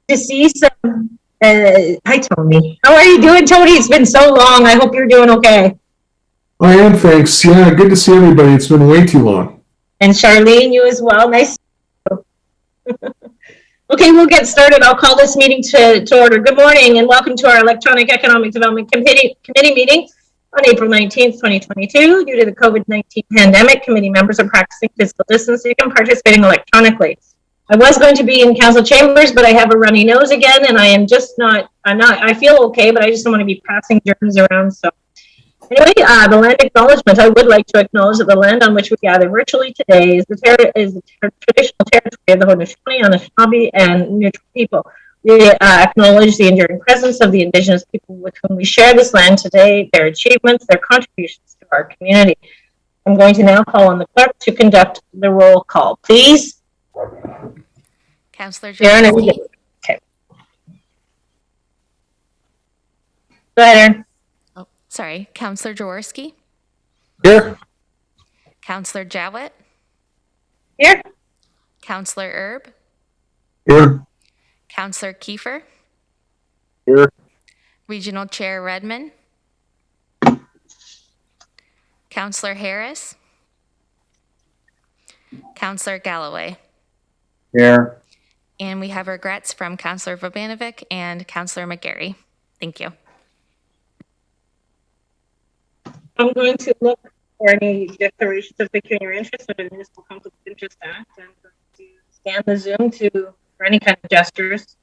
to see some. Hi, Tony. How are you doing, Tony? It's been so long. I hope you're doing okay. I am, thanks. Yeah, good to see everybody. It's been way too long. And Charlene, you as well. Nice. Okay, we'll get started. I'll call this meeting to order. Good morning and welcome to our Electronic Economic Development Committee meeting on April 19th, 2022. Due to the COVID-19 pandemic, committee members are practicing physical distancing and participating electronically. I was going to be in council chambers, but I have a runny nose again, and I feel okay, but I just don't want to be passing germs around. So anyway, the land acknowledgement. I would like to acknowledge that the land on which we gather virtually today is the traditional territory of the Haudenosaunee, Anishinaabe, and Neutral people. We acknowledge the enduring presence of the Indigenous people with whom we share this land today, their achievements, their contributions to our community. I'm going to now call on the clerk to conduct the roll call, please. Councillor Jaworski. Okay. Go ahead, Erin. Oh, sorry. Councillor Jaworski. Here. Councillor Jowett. Here. Councillor Erb. Here. Councillor Kiefer. Here. Regional Chair Redmond. Councillor Harris. Councillor Galloway. Here. And we have regrets from Councillor Vobanovic and Councillor McGarry. Thank you. I'm going to look for any declarations of pecuniary interest under the Municipal Conflict of Interest Act and to scan the Zoom for any kind of gestures.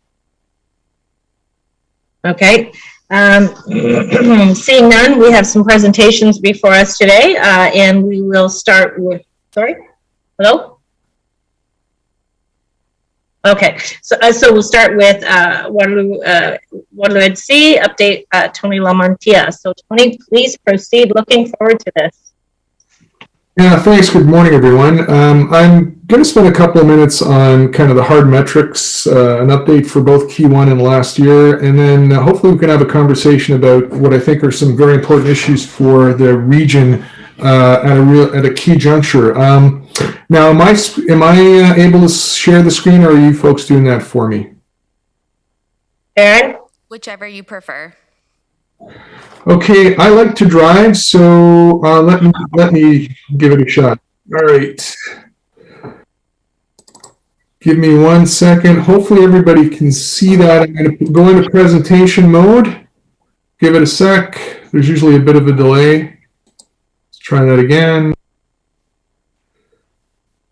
Okay. Seeing none, we have some presentations before us today, and we will start with, sorry? Hello? Okay, so we'll start with Waterloo NC update, Tony Mantia. So Tony, please proceed. Looking forward to this. Yeah, thanks. Good morning, everyone. I'm going to spend a couple of minutes on kind of the hard metrics, an update for both Q1 and last year, and then hopefully we can have a conversation about what I think are some very important issues for the region at a key juncture. Now, am I able to share the screen, or are you folks doing that for me? Aaron? Whichever you prefer. Okay, I like to drive, so let me give it a shot. All right. Give me 1 second. Hopefully everybody can see that. I'm going to go into presentation mode. Give it a sec. There's usually a bit of a delay. Let's try that again.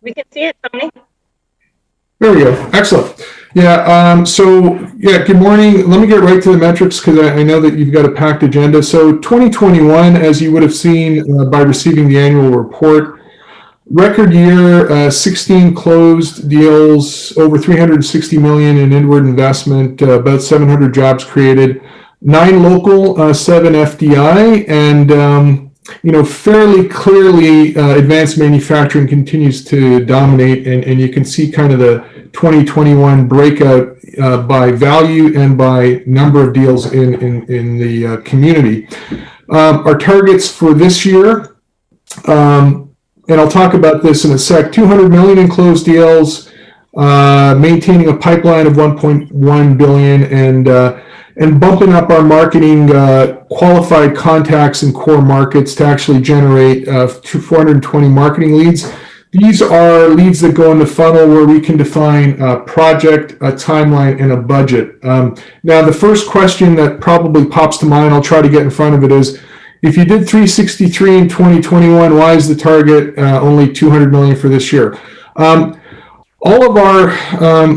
We can see it, Tony. There we go. Excellent. Yeah. Good morning. Let me get right to the metrics because I know that you've got a packed agenda. So 2021, as you would have seen by receiving the annual report, record year, 16 closed deals, over 360 million in inward investment, about 700 jobs created, 9 local, 7 FDI, and fairly clearly, advanced manufacturing continues to dominate, and you can see kind of the 2021 breakout by value and by number of deals in the community. Our targets for this year, and I'll talk about this in a sec, 200 million in closed deals, maintaining a pipeline of 1.1 billion, and bumping up our marketing qualified contacts in core markets to actually generate 420 marketing leads. These are leads that go in the funnel where we can define a project, a timeline, and a budget. Now, the first question that probably pops to mind, I'll try to get in front of it, is if you did 363 in 2021, why is the target only 200 million for this year? All of our,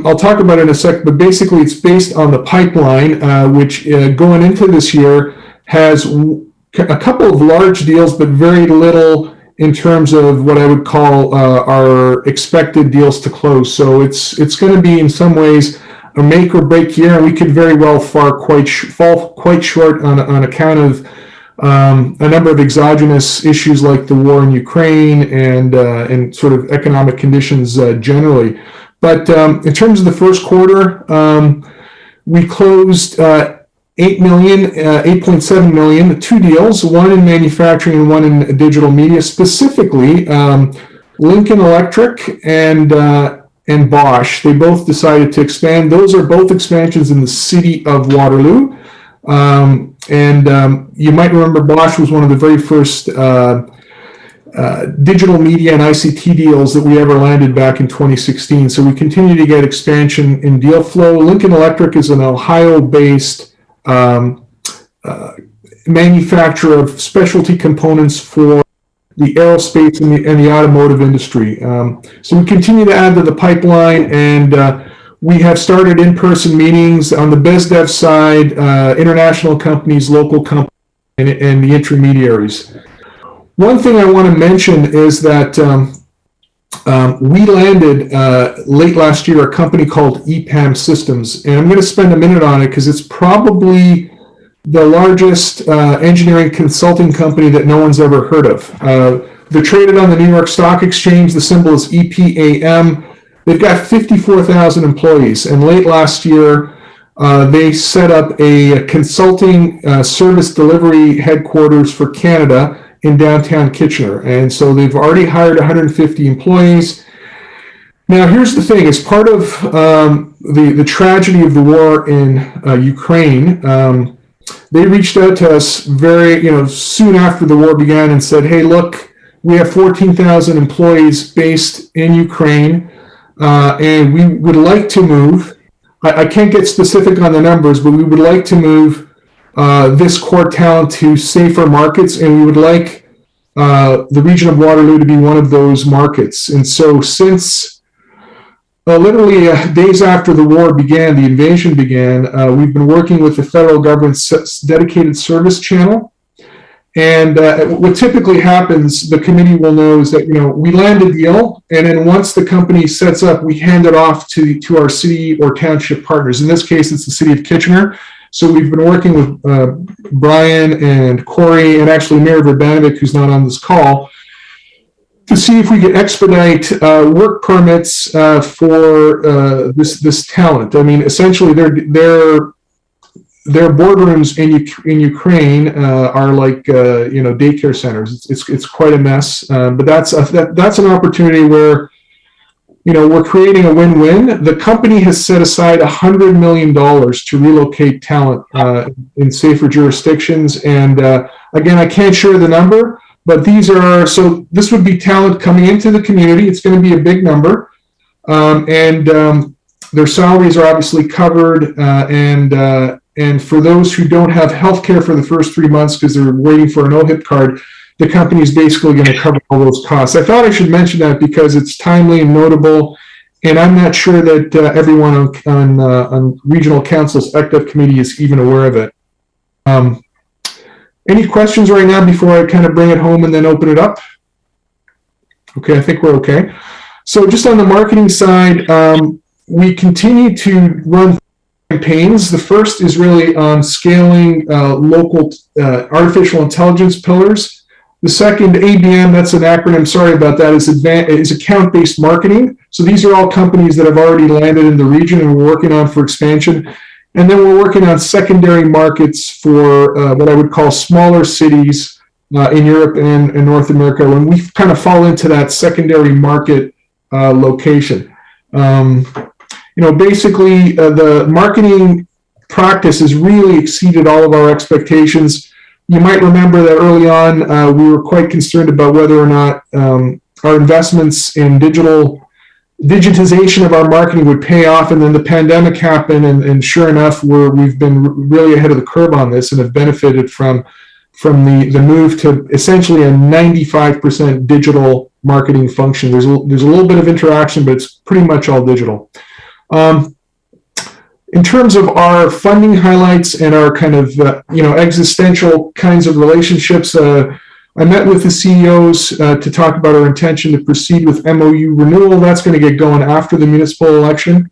I'll talk about it in a sec, but basically it's based on the pipeline, which going into this year has a couple of large deals, but very little in terms of what I would call our expected deals to close. So it's going to be in some ways a make or break year, and we could very well fall quite short on account of a number of exogenous issues like the war in Ukraine and sort of economic conditions generally. But in terms of the first quarter, we closed 8.7 million, 2 deals, one in manufacturing and one in digital media, specifically Lincoln Electric and and Bosch. They both decided to expand. Those are both expansions in the city of Waterloo. You might remember Bosch was one of the very first digital media and ICT deals that we ever landed back in 2016. So we continue to get expansion in deal flow. Lincoln Electric is an Ohio-based manufacturer of specialty components for the aerospace and the automotive industry. So we continue to add to the pipeline, and we have started in-person meetings on the BizDev side, international companies, local companies, and the intermediaries. One thing I want to mention is that we landed late last year a company called EPAM Systems, and I'm going to spend a minute on it because it's probably the largest engineering consulting company that no one's ever heard of. They're traded on the New York Stock Exchange. The symbol is EPAM. They've got 54,000 employees, and late last year, they set up a consulting service delivery headquarters for Canada in downtown Kitchener. And so they've already hired 150 employees. Now, here's the thing. As part of the tragedy of the war in Ukraine, they reached out to us soon after the war began and said, hey, look, we have 14,000 employees based in Ukraine, and we would like to move. I can't get specific on the numbers, but we would like to move this core talent to safer markets, and we would like the region of Waterloo to be one of those markets. And so since literally days after the war began, the invasion began, we've been working with the federal government's dedicated service channel. And what typically happens, the committee will know, is that we land a deal, and then once the company sets up, we hand it off to our city or township partners. In this case, it's the city of Kitchener. So we've been working with Brian and Corey, and actually Mayor Verbanovic, who's not on this call, to see if we can expedite work permits for this talent. I mean, essentially, their boardrooms in Ukraine are like daycare centers. It's quite a mess, but that's an opportunity where we're creating a win-win. The company has set aside $100 million to relocate talent in safer jurisdictions, and again, I can't share the number. But this would be talent coming into the community. It's going to be a big number. And their salaries are obviously covered. And for those who don't have health care for the first 3 months because they're waiting for an OHIP card, the company is basically going to cover all those costs. I thought I should mention that because it's timely and notable. And I'm not sure that everyone on Regional Council's ECDEF committee is even aware of it. Any questions right now before I kind of bring it home and then open it up? Okay, I think we're okay. So just on the marketing side, we continue to run campaigns. The first is really on scaling local artificial intelligence pillars. The second, ABM, that's an acronym, sorry about that, is account-based marketing. So these are all companies that have already landed in the region and we're working on for expansion. And then we're working on secondary markets for what I would call smaller cities in Europe and North America, and we kind of fall into that secondary market location. Basically, the marketing practice has really exceeded all of our expectations. You might remember that early on, we were quite concerned about whether or not our investments in digitization of our marketing would pay off, and then the pandemic happened, and sure enough, we've been really ahead of the curve on this and have benefited from the move to essentially a 95% digital marketing function. There's a little bit of interaction, but it's pretty much all digital. In terms of our funding highlights and our kind of existential kinds of relationships, I met with the CEOs to talk about our intention to proceed with MOU renewal. That's going to get going after the municipal election.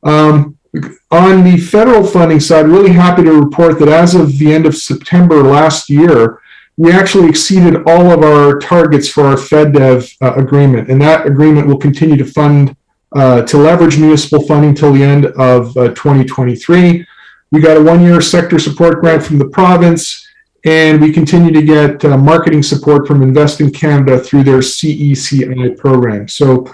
On the federal funding side, really happy to report that as of the end of September last year, we actually exceeded all of our targets for our FedDev agreement, and that agreement will continue to fund to leverage municipal funding till the end of 2023. We got a 1-year sector support grant from the province, and we continue to get marketing support from Invest in Canada through their CECI program. So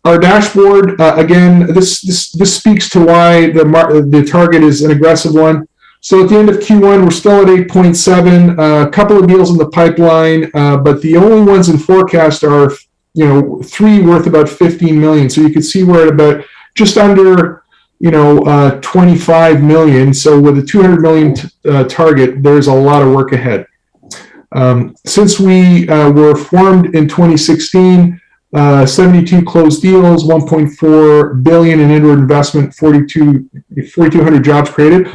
Our dashboard, again, this speaks to why the target is an aggressive one. So at the end of Q1, we're still at 8.7, a couple of deals in the pipeline, but the only ones in forecast are, 3 worth about 15 million. So you can see we're at about just under, 25 million. So with a 200 million target, there's a lot of work ahead. Since we were formed in 2016, 72 closed deals, 1.4 billion in inward investment, 4,200 jobs created.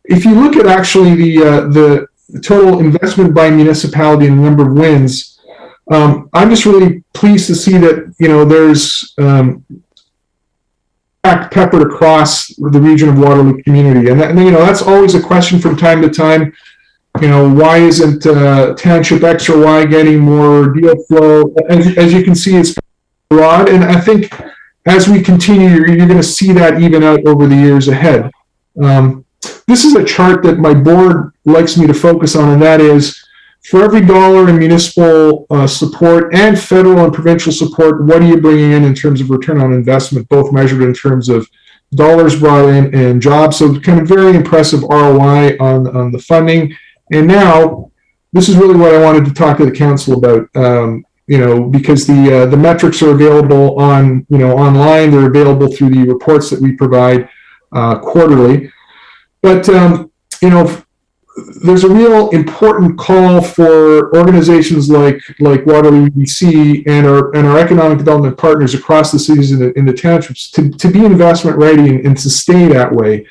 If you look at actually the total investment by municipality and the number of wins, I'm just really pleased to see that there's peppered across the region of Waterloo community, and that's always a question from time to time. Why isn't Township X or Y getting more deal flow? As you can see, it's broad, and I think as we continue, you're going to see that even out over the years ahead. This is a chart that my board likes me to focus on, and that is, for every dollar in municipal support and federal and provincial support, what are you bringing in terms of return on investment, both measured in terms of dollars brought in and jobs? So kind of very impressive ROI on the funding. And now, this is really what I wanted to talk to the council about, because the metrics are available on, online. They're available through the reports that we provide quarterly. But, there's a real important call for organizations like Waterloo BC and our economic development partners across the cities in the townships to be investment ready and to stay that way.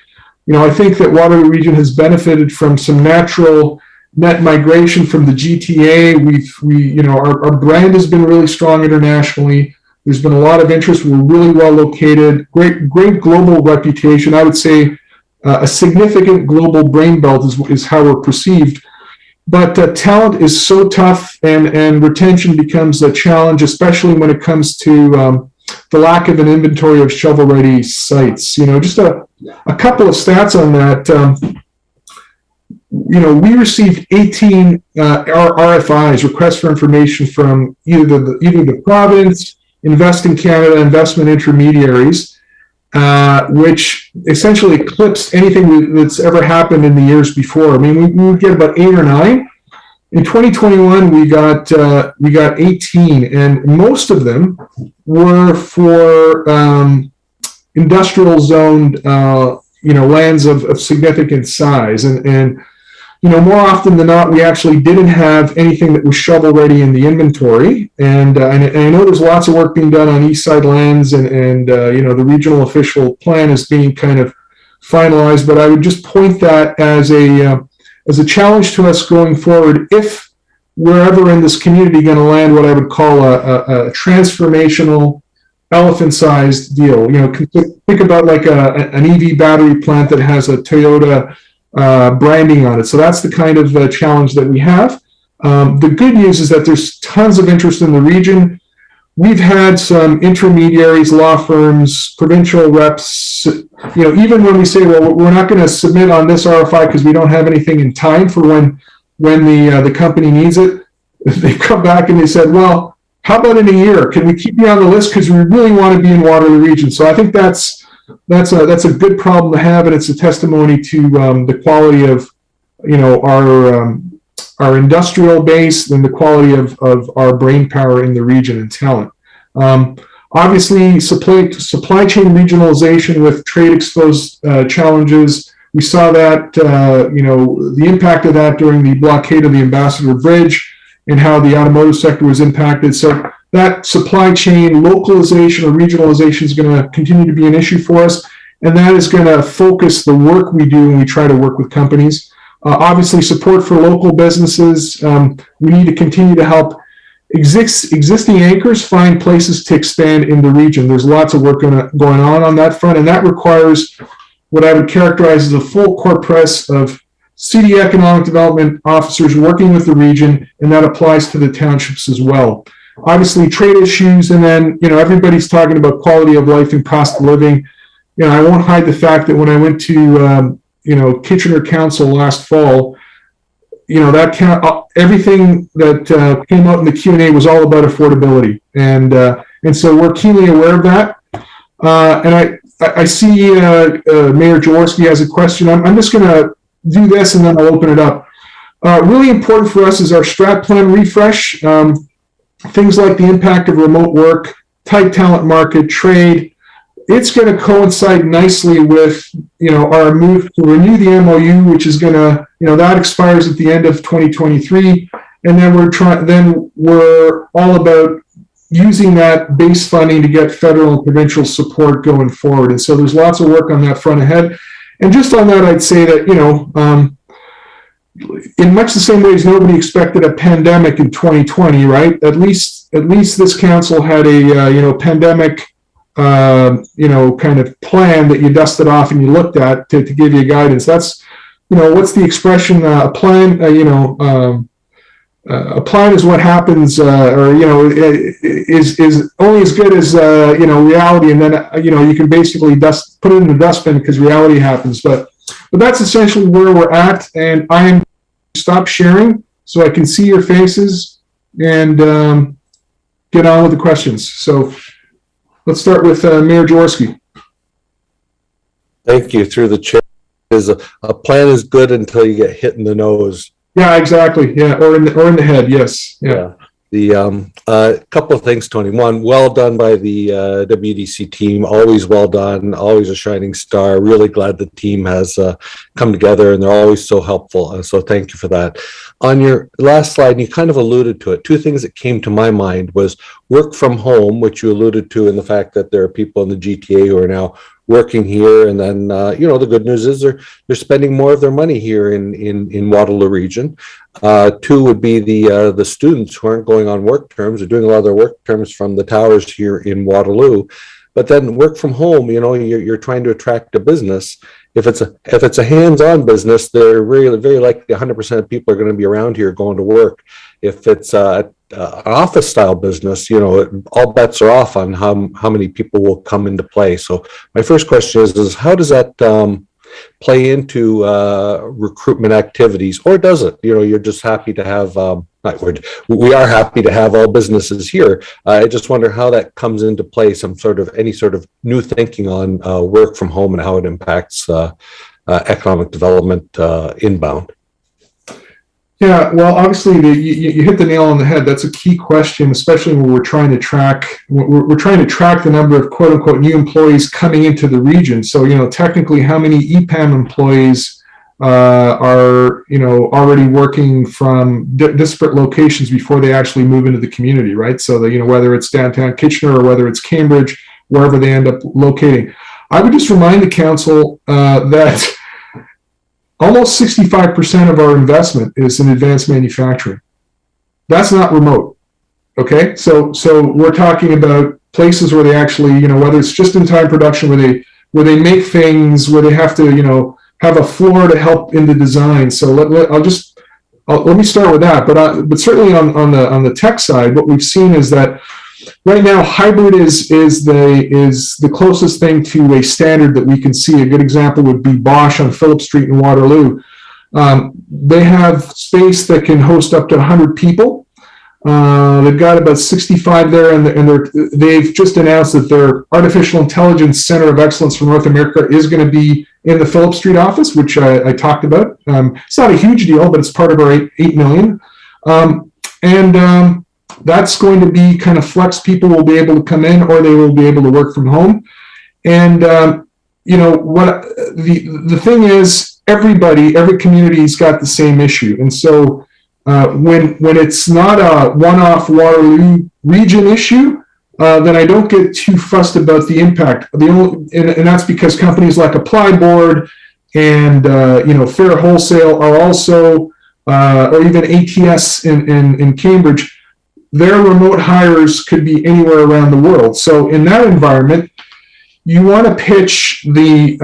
I think that Waterloo region has benefited from some natural net migration from the GTA. Our brand has been really strong internationally. There's been a lot of interest. We're really well located, great global reputation. I would say a significant global brain belt is how we're perceived. But talent is so tough, and retention becomes a challenge, especially when it comes to the lack of an inventory of shovel-ready sites. Just a couple of stats on that. We received 18 RFIs, requests for information, from either the province, Invest in Canada, investment intermediaries, which essentially eclipsed anything that's ever happened in the years before. I mean, we would get about 8 or 9. In 2021, we got 18, and most of them were for industrial zoned, lands of significant size, and more often than not, we actually didn't have anything that was shovel ready in the inventory. And I know there's lots of work being done on east side lands, and the regional official plan is being kind of finalized. But I would just point that as a challenge to us going forward. If we're ever in this community going to land what I would call a transformational elephant-sized deal, think about like an EV battery plant that has a Toyota branding on it. So that's the kind of challenge that we have. The good news is that there's tons of interest in the region. We've had some intermediaries, law firms, provincial reps, even when we say, well, we're not going to submit on this RFI because we don't have anything in time for when the company needs it, they come back and they said, well, how about in a year? Can we keep you on the list because we really want to be in Waterloo region? So I think that's a good problem to have, and it's a testimony to the quality of our industrial base and the quality of our brain power in the region and talent. Obviously, supply chain regionalization with trade exposed challenges. We saw that the impact of that during the blockade of the Ambassador Bridge and how the automotive sector was impacted. So that supply chain localization or regionalization is going to continue to be an issue for us, and that is going to focus the work we do when we try to work with companies. Obviously, support for local businesses. We need to continue to help existing anchors find places to expand in the region. There's lots of work going on that front, and that requires what I would characterize as a full court press of CD economic development officers working with the region, and that applies to the townships as well. Obviously, trade issues, and then everybody's talking about quality of life and cost of living. I won't hide the fact that when I went to Kitchener Council last fall, everything that came out in the Q&A was all about affordability, and And so we're keenly aware of that. And I see Mayor Jaworski has a question. I'm just going to do this and then I'll open it up. Really important for us is our strat plan refresh. Things like the impact of remote work, tight talent market, trade. It's going to coincide nicely with, our move to renew the MOU, which is going to, that expires at the end of 2023. And then we're all about using that base funding to get federal and provincial support going forward. And so there's lots of work on that front ahead. And just on that, I'd say that, in much the same way as nobody expected a pandemic in 2020, right? At least this council had a, pandemic, kind of plan that you dusted off and you looked at to give you guidance. That's, what's the expression? A plan, a plan is what happens, is only as good as, reality. And then, you can basically put it in the dustbin because reality happens. But that's essentially where we're at. And I am stop sharing so I can see your faces and get on with the questions. So let's start with Mayor Jaworski. Thank you. Through the chair, a plan is good until you get hit in the nose. Yeah, exactly. Yeah, or in the head. Yes. Yeah. The couple of things, Tony. One, well done by the WDC team. Always well done. Always a shining star. Really glad the team has come together, and they're always so helpful. So thank you for that. On your last slide, you kind of alluded to it. Two things that came to my mind was work from home, which you alluded to, in the fact that there are people in the GTA who are now working here, and then the good news is they're spending more of their money here in Waterloo region. Two would be the students who aren't going on work terms, are doing a lot of their work terms from the towers here in Waterloo. But then work from home, you're trying to attract a business. If it's a hands-on business, they're really very likely 100% of people are going to be around here going to work. If it's an office style business, all bets are off on how many people will come into play. So my first question is how does that play into recruitment activities, or does it? You're just happy to have. We are happy to have all businesses here. I just wonder how that comes into play. Any sort of new thinking on work from home and how it impacts economic development inbound. Yeah, well, obviously, you hit the nail on the head. That's a key question, especially when we're trying to track. We're trying to track the number of "quote unquote" new employees coming into the region. So, technically, how many EPAM employees are already working from disparate locations before they actually move into the community, right? So that whether it's downtown Kitchener or whether it's Cambridge, wherever they end up locating. I would just remind the council that almost 65% of our investment is in advanced manufacturing. That's not remote. Okay, so we're talking about places where they actually, whether it's just-in-time production, where they make things, where they have to, have a floor to help in the design. So let me start with that. But certainly on the tech side, what we've seen is that right now hybrid is the closest thing to a standard that we can see. A good example would be Bosch on Phillip Street in Waterloo. They have space that can host up to 100 people. They've got about 65 there, and they've just announced that their artificial intelligence center of excellence for North America is going to be in the Phillip Street office, which I talked about. It's not a huge deal, but it's part of our $8 million. That's going to be kind of flex. People will be able to come in, or they will be able to work from home. And what the thing is, every community's got the same issue, and so when it's not a one-off Waterloo region issue, then I don't get too fussed about the impact. And that's because companies like Applyboard and Fair Wholesale are also, or even ATS in Cambridge, their remote hires could be anywhere around the world. So in that environment, you want to pitch the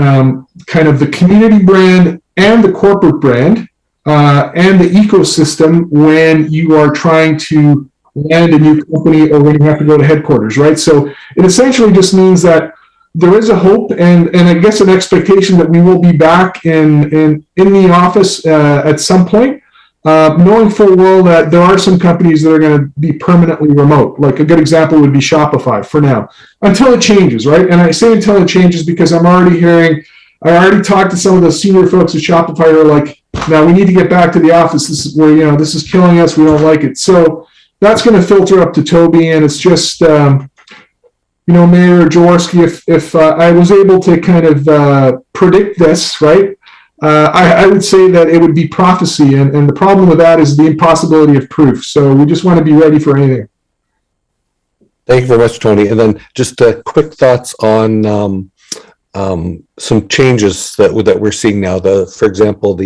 kind of the community brand and the corporate brand and the ecosystem when you are trying to land a new company or when you have to go to headquarters, right? So it essentially just means that there is a hope and I guess an expectation that we will be back in the office at some point. knowing full well that there are some companies that are going to be permanently remote. Like a good example would be Shopify for now, until it changes, right? And I say until it changes because I already talked to some of the senior folks at Shopify who are like, now we need to get back to the office. This is where, this is killing us. We don't like it. So that's going to filter up to Toby, and it's just, Mayor Jaworski, if I was able to kind of predict this, right, I would say that it would be prophecy, and the problem with that is the impossibility of proof. So we just want to be ready for anything. Thank you very much, Tony. And then just quick thoughts on some changes that we're seeing now. For example,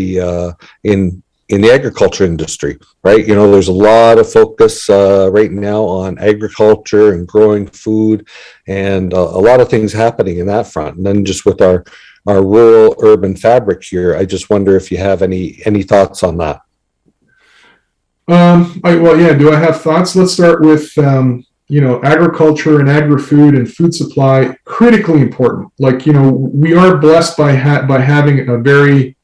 in the agriculture industry, right? There's a lot of focus right now on agriculture and growing food, and a lot of things happening in that front. And then just with our rural urban fabric here, I just wonder if you have any thoughts on that. Do I have thoughts? Let's start with agriculture and agri-food and food supply, critically important. We are blessed by having a very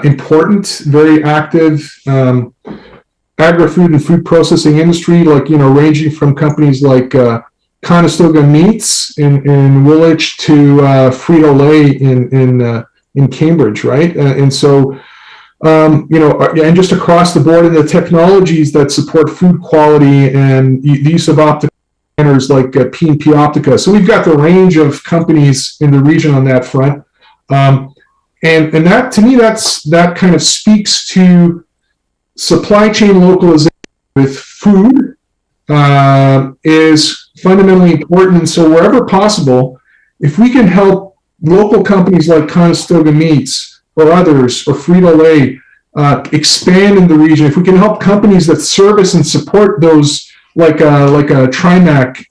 important, very active agri-food and food processing industry, ranging from companies like Conestoga Meats in Woolwich to Frito-Lay in Cambridge, right? And just across the board, in the technologies that support food quality and the use of optical scanners like P&P Optica. So we've got the range of companies in the region on that front. And that, to me, that kind of speaks to supply chain localization with food is fundamentally important. And so wherever possible, if we can help local companies like Conestoga Meats or others or Frito-Lay expand in the region, if we can help companies that service and support those like a Trimac,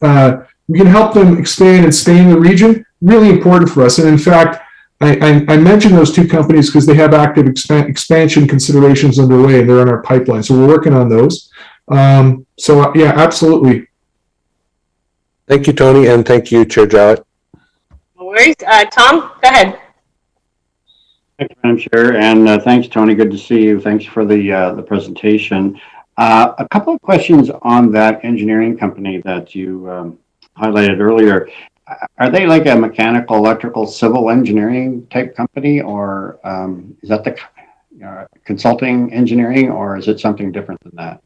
we can help them expand and stay in the region, really important for us. And in fact, I mentioned those two companies because they have active expansion considerations underway, and they're in our pipeline. So we're working on those. Yeah, absolutely. Thank you, Tony, and thank you, Chair Jowett. No worries. Tom, go ahead. Thank you, Madam Chair, and thanks, Tony. Good to see you. Thanks for the presentation. A couple of questions on that engineering company that you highlighted earlier. Are they like a mechanical, electrical, civil engineering type company, or is that the consulting engineering, or is it something different than that?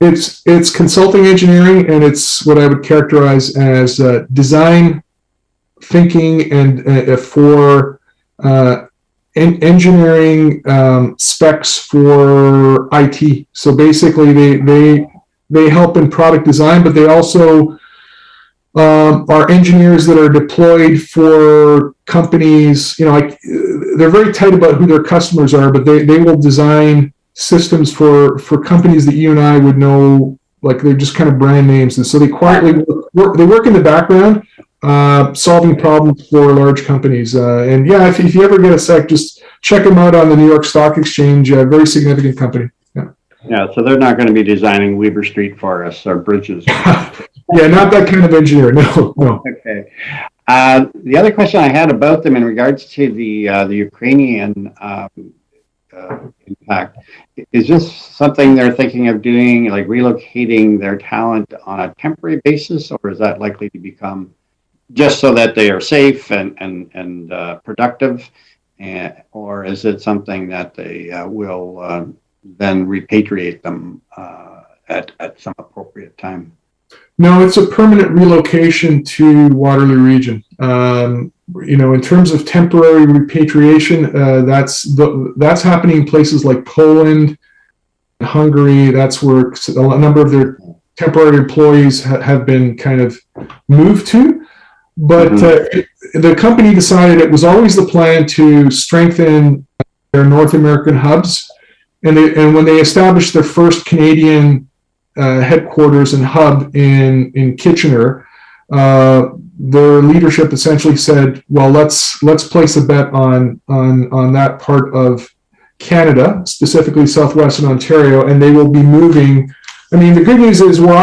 It's consulting engineering, and it's what I would characterize as design thinking and for engineering specs for IT. So basically, they help in product design, but they also are engineers that are deployed for companies. They're very tight about who their customers are, but they will design systems for companies that you and I would know, like they're just kind of brand names. And so they quietly work in the background, solving problems for large companies. And yeah, if you ever get a sec, just check them out on the New York Stock Exchange. A very significant company. Yeah, so they're not going to be designing Weaver Street for us or bridges. Yeah, not that kind of engineer. No. Okay. The other question I had about them in regards to the Ukrainian impact, is this something they're thinking of doing, like relocating their talent on a temporary basis, or is that likely to become just so that they are safe and productive, or is it something that they will then repatriate them at some appropriate time? No, it's a permanent relocation to Waterloo region. In terms of temporary repatriation, that's happening in places like Poland, Hungary. That's where a number of their temporary employees have been kind of moved to. But the company decided it was always the plan to strengthen their North American hubs. And when they established their first Canadian headquarters and hub in Kitchener, their leadership essentially said, well, let's place a bet on that part of Canada, specifically Southwestern Ontario, and they will be moving. I mean, the good news is one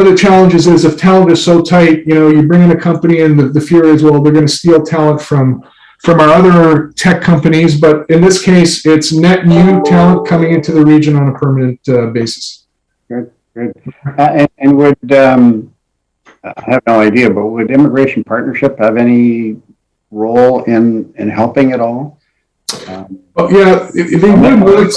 of the challenges is if talent is so tight, you bring in a company and the fear is, well, they're going to steal talent from from our other tech companies, but in this case, it's net new talent coming into the region on a permanent basis. Good, good. And would, I have no idea, but would Immigration Partnership have any role in helping at all? Oh, yeah, they would.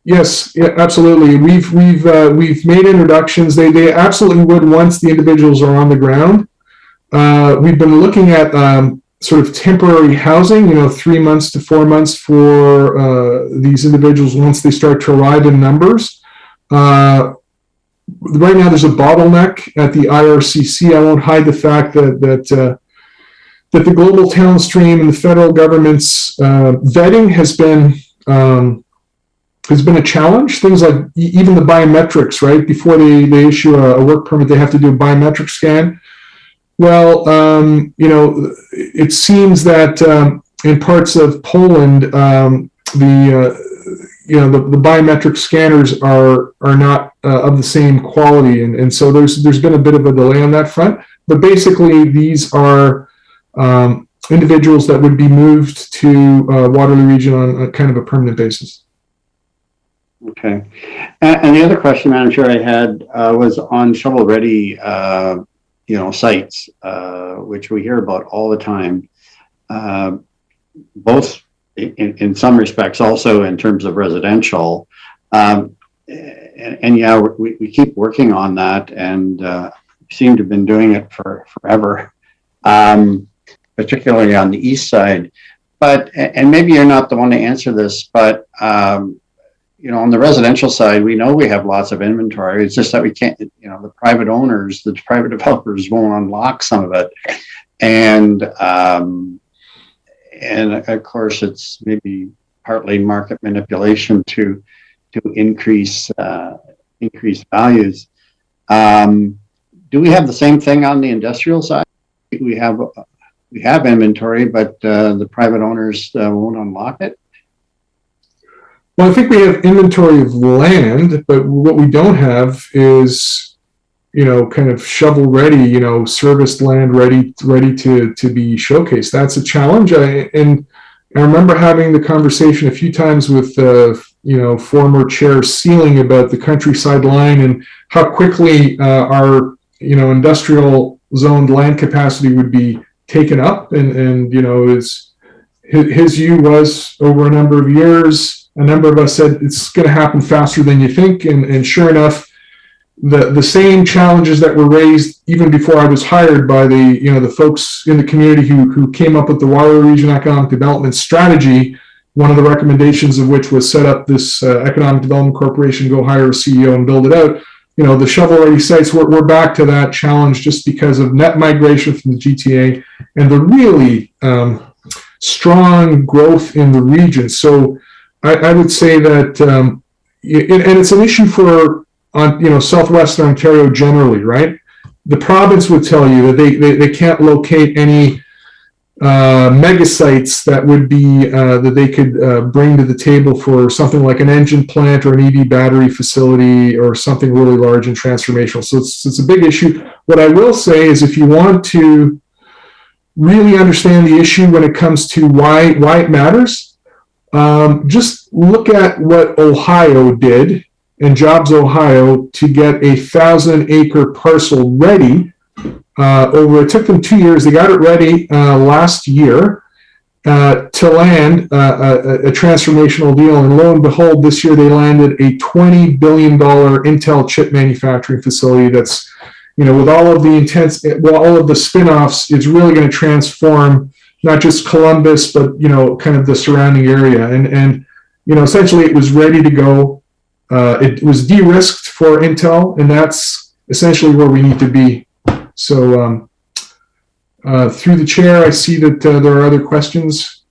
Yes, yeah, absolutely. We've made introductions. They absolutely would once the individuals are on the ground. We've been looking at sort of temporary housing, 3 months to 4 months for these individuals once they start to arrive in numbers. Right now, there's a bottleneck at the IRCC. I won't hide the fact that the global talent stream and the federal government's vetting has been a challenge. Things like even the biometrics, right? Before they issue a work permit, they have to do a biometric scan. Well, it seems that in parts of Poland, the biometric scanners are not of the same quality, and so there's been a bit of a delay on that front. But basically, these are individuals that would be moved to Waterloo region on a kind of a permanent basis. Okay. And the other question, Madam Chair, I had was on shovel-ready, sites, which we hear about all the time, both in some respects, also in terms of residential. And yeah, we keep working on that, and seem to have been doing it for forever, particularly on the east side. But, and maybe you're not the one to answer this, but on the residential side, we know we have lots of inventory. It's just that we can't, the private owners, the private developers won't unlock some of it. And of course, it's maybe partly market manipulation to increase values. Do we have the same thing on the industrial side? We have inventory, but the private owners won't unlock it. Well, I think we have inventory of land, but what we don't have is, kind of shovel ready, serviced land ready to be showcased. That's a challenge. I remember having the conversation a few times with, former Chair Sealing about the countryside line and how quickly our, industrial zoned land capacity would be taken up. And his view was over a number of years, a number of us said it's going to happen faster than you think, and sure enough, the same challenges that were raised even before I was hired by the folks in the community who came up with the Waterloo Region Economic Development Strategy. One of the recommendations of which was set up this Economic Development Corporation, go hire a CEO and build it out. The shovel-ready sites, we're back to that challenge just because of net migration from the GTA and the really strong growth in the region. So I would say that, and it's an issue for Southwestern Ontario generally, right? The province would tell you that they can't locate any mega sites that would be that they could bring to the table for something like an engine plant or an EV battery facility or something really large and transformational. So it's a big issue. What I will say is, if you want to really understand the issue when it comes to why it matters, just look at what Ohio did and Jobs Ohio to get 1,000-acre parcel ready. It took them 2 years. They got it ready last year to land a transformational deal. And lo and behold, this year they landed a $20 billion Intel chip manufacturing facility that's, with all of the all of the spin-offs, it's really going to transform not just Columbus, but, kind of the surrounding area. And essentially it was ready to go. It was de-risked for Intel, and that's essentially where we need to be. So through the chair, I see that there are other questions.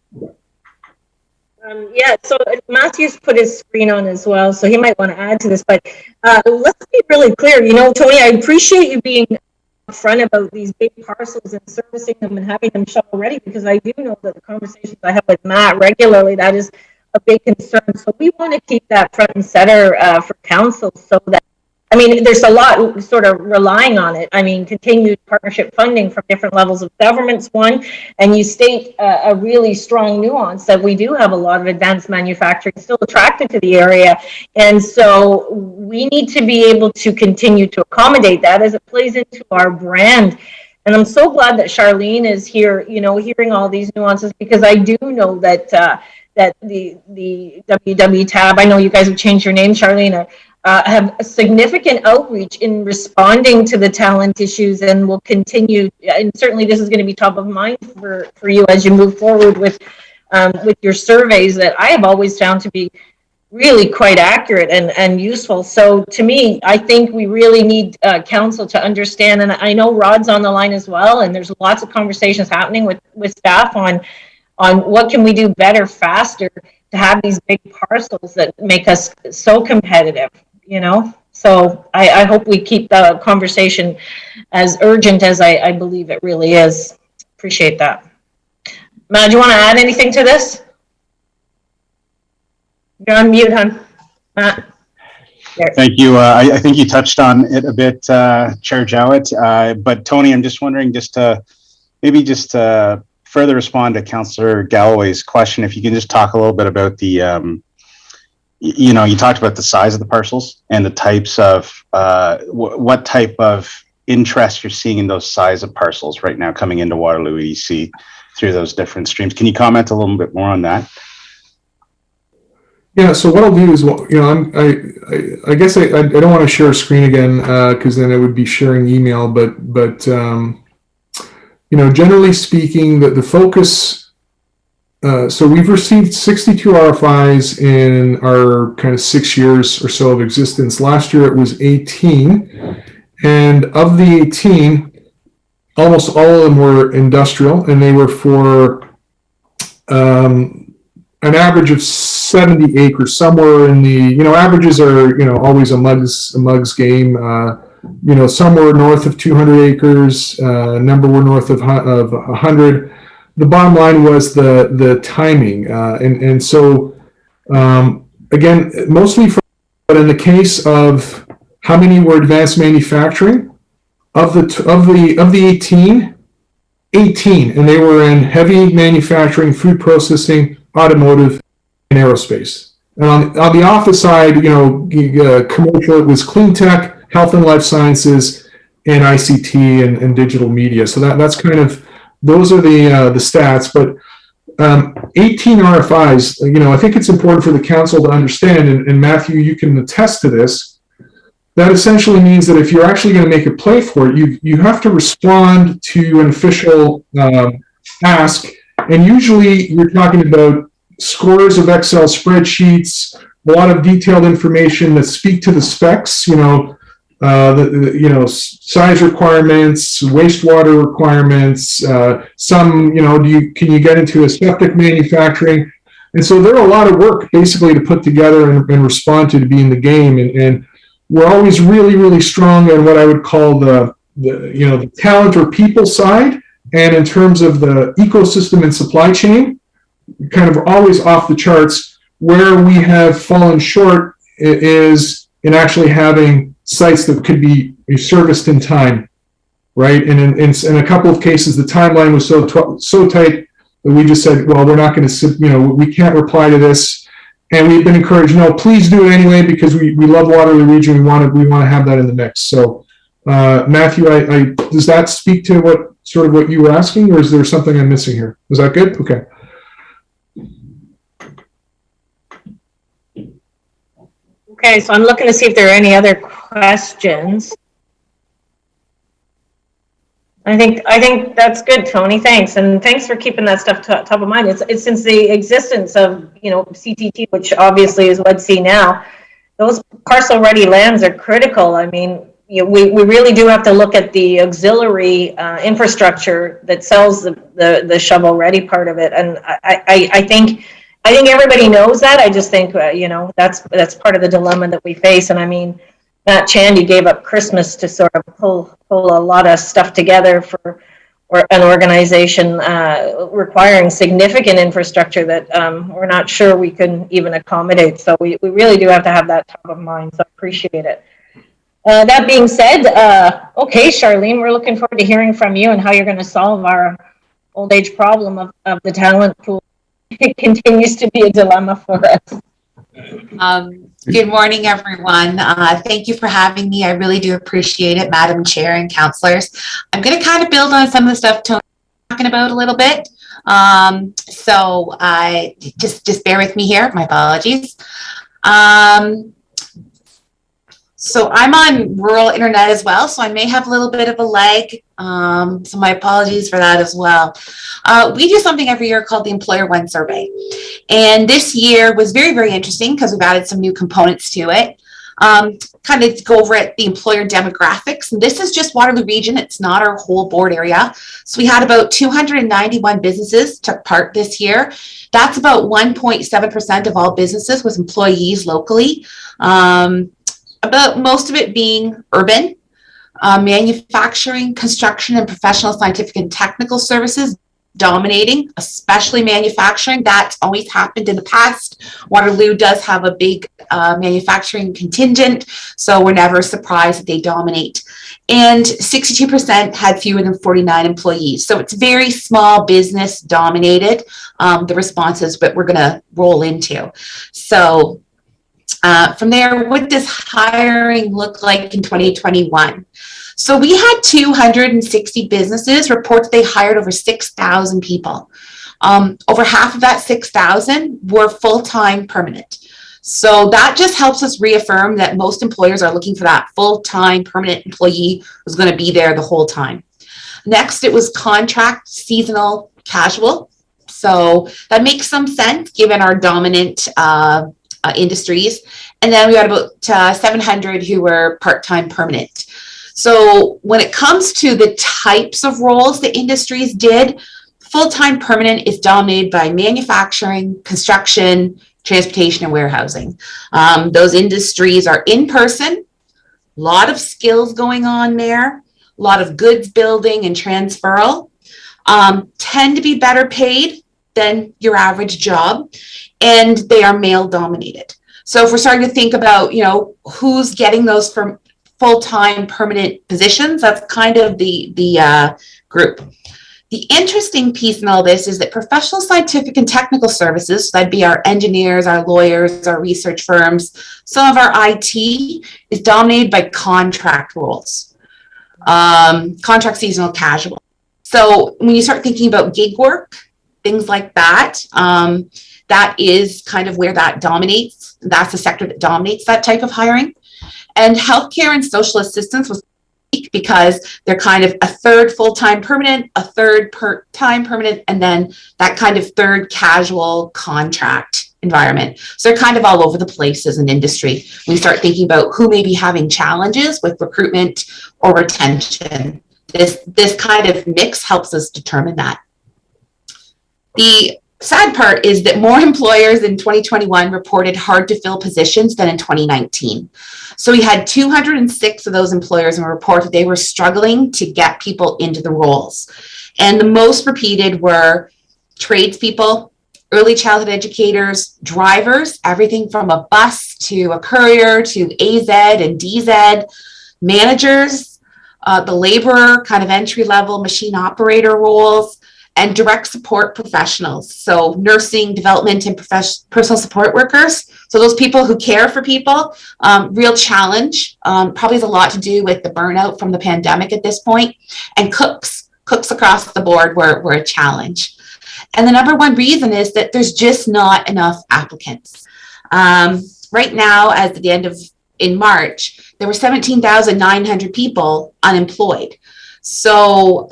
Yeah, so Matthew's put his screen on as well, so he might want to add to this. But let's be really clear. Tony, I appreciate you being upfront about these big parcels and servicing them and having them shovel ready, because I do know that the conversations I have with Matt regularly, that is a big concern. So we want to keep that front and center for council, so that I mean, there's a lot sort of relying on it. I mean, continued partnership funding from different levels of governments, one, and you state a really strong nuance that we do have a lot of advanced manufacturing still attracted to the area. And so we need to be able to continue to accommodate that as it plays into our brand. And I'm so glad that Charlene is here, you know, hearing all these nuances, because I do know that that the WW tab, I know you guys have changed your name, Charlene, have a significant outreach in responding to the talent issues, and will continue. And certainly this is going to be top of mind for you as you move forward with your surveys that I have always found to be really quite accurate and useful. So to me, I think we really need council to understand, and I know Rod's on the line as well, and there's lots of conversations happening with staff on what can we do better, faster, to have these big parcels that make us so competitive, you know? So I hope we keep the conversation as urgent as I believe it really is. Appreciate that. Matt, do you want to add anything to this? You're on mute, hon. Matt. There. Thank you. I think you touched on it a bit, Chair Jowett. But Tony, I'm just wondering, maybe further respond to Councillor Galloway's question, if you can just talk a little bit about the, you talked about the size of the parcels and the types of, what type of interest you're seeing in those size of parcels right now coming into Waterloo EDC through those different streams. Can you comment a little bit more on that? Yeah, so what I'll do is, I guess I don't want to share a screen again, because then it would be sharing email, but generally speaking, the focus, so we've received 62 RFIs in our kind of 6 years or so of existence. Last year it was 18, and of the 18, almost all of them were industrial, and they were for an average of 70 acres, somewhere in the, averages are, always a mug's game. Some were north of 200 acres, a number were north of 100. The bottom line was the timing. And so, again, mostly but in the case of how many were advanced manufacturing, of the 18, and they were in heavy manufacturing, food processing, automotive, and aerospace. And on the office side, commercial, it was clean tech, health and life sciences, and ICT and digital media. So that's kind of, those are the stats. But 18 RFIs, I think it's important for the council to understand, and Matthew, you can attest to this, that essentially means that if you're actually going to make a play for it, you have to respond to an official ask. And usually you're talking about scores of Excel spreadsheets, a lot of detailed information that speak to the specs, size requirements, wastewater requirements, some, can you get into aseptic manufacturing? And so there are a lot of work basically to put together and respond to be in the game. And we're always really, really strong on what I would call the talent or people side. And in terms of the ecosystem and supply chain, kind of always off the charts. Where we have fallen short is in actually having sites that could be serviced in time, right? And in a couple of cases, the timeline was so tight that we just said, well, we're not going to, we can't reply to this. And we've been encouraged, no, please do it anyway, because we love Waterloo region. We want to have that in the mix. So, Matthew, does that speak to what you were asking, or is there something I'm missing here? Was that good? Okay. Okay, so I'm looking to see if there are any other questions. I think that's good, Tony. Thanks, and thanks for keeping that stuff top of mind. It's since the existence of CTT, which obviously is WEDC now. Those parcel-ready lands are critical. I mean, we really do have to look at the auxiliary infrastructure that sells the shovel-ready part of it, and I think everybody knows that. I just think that's part of the dilemma that we face. And I mean, Matt Chandy gave up Christmas to sort of pull a lot of stuff together for an organization requiring significant infrastructure that we're not sure we can even accommodate. So we really do have to have that top of mind. So I appreciate it. That being said, okay, Charlene, we're looking forward to hearing from you and how you're going to solve our old age problem of the talent pool. It continues to be a dilemma for us. Good morning, everyone. Thank you for having me. I really do appreciate it, Madam Chair and councillors. I'm going to kind of build on some of the stuff Tony was talking about a little bit. So just bear with me here. My apologies. So I'm on rural internet as well, so I may have a little bit of a lag. So my apologies for that as well. We do something every year called the Employer One Survey. And this year was very, very interesting because we've added some new components to it. Kind of go over at the employer demographics. And this is just Waterloo region. It's not our whole board area. So we had about 291 businesses took part this year. That's about 1.7% of all businesses with employees locally. About most of it being urban, manufacturing, construction, and professional, scientific, and technical services dominating, especially manufacturing. That's always happened in the past. Waterloo does have a big manufacturing contingent, so we're never surprised that they dominate. And 62% had fewer than 49 employees. So it's very small business dominated, the responses that we're going to roll into. So from there, what does hiring look like in 2021? So we had 260 businesses report that they hired over 6,000 people. Over half of that 6,000 were full-time permanent. So that just helps us reaffirm that most employers are looking for that full-time permanent employee who's going to be there the whole time. Next, it was contract, seasonal, casual. So that makes some sense given our dominant industries. And then we had about 700 who were part-time permanent. So when it comes to the types of roles the industries did, full-time permanent is dominated by manufacturing, construction, transportation, and warehousing. Those industries are in person, a lot of skills going on there, a lot of goods building and transferal, tend to be better paid than your average job, and they are male dominated. So if we're starting to think about, who's getting those from full-time permanent positions, that's kind of the group. The interesting piece in all this is that professional, scientific, and technical services, so that'd be our engineers, our lawyers, our research firms, some of our IT is dominated by contract roles, contract, seasonal, casual. So when you start thinking about gig work, things like that, that is kind of where that dominates. That's the sector that dominates that type of hiring. And healthcare and social assistance was unique because they're kind of a third full-time permanent, a third part-time permanent, and then that kind of third casual contract environment. So they're kind of all over the place as an industry. We start thinking about who may be having challenges with recruitment or retention. This kind of mix helps us determine that. The sad part is that more employers in 2021 reported hard to fill positions than in 2019. So we had 206 of those employers and reported they were struggling to get people into the roles. And the most repeated were tradespeople, early childhood educators, drivers, everything from a bus to a courier to AZ and DZ, managers, the laborer, kind of entry-level machine operator roles, and direct support professionals. So nursing, development, and personal support workers. So those people who care for people, real challenge, probably has a lot to do with the burnout from the pandemic at this point. And cooks across the board were a challenge. And the number one reason is that there's just not enough applicants. Right now, as at the end of in March, there were 17,900 people unemployed. So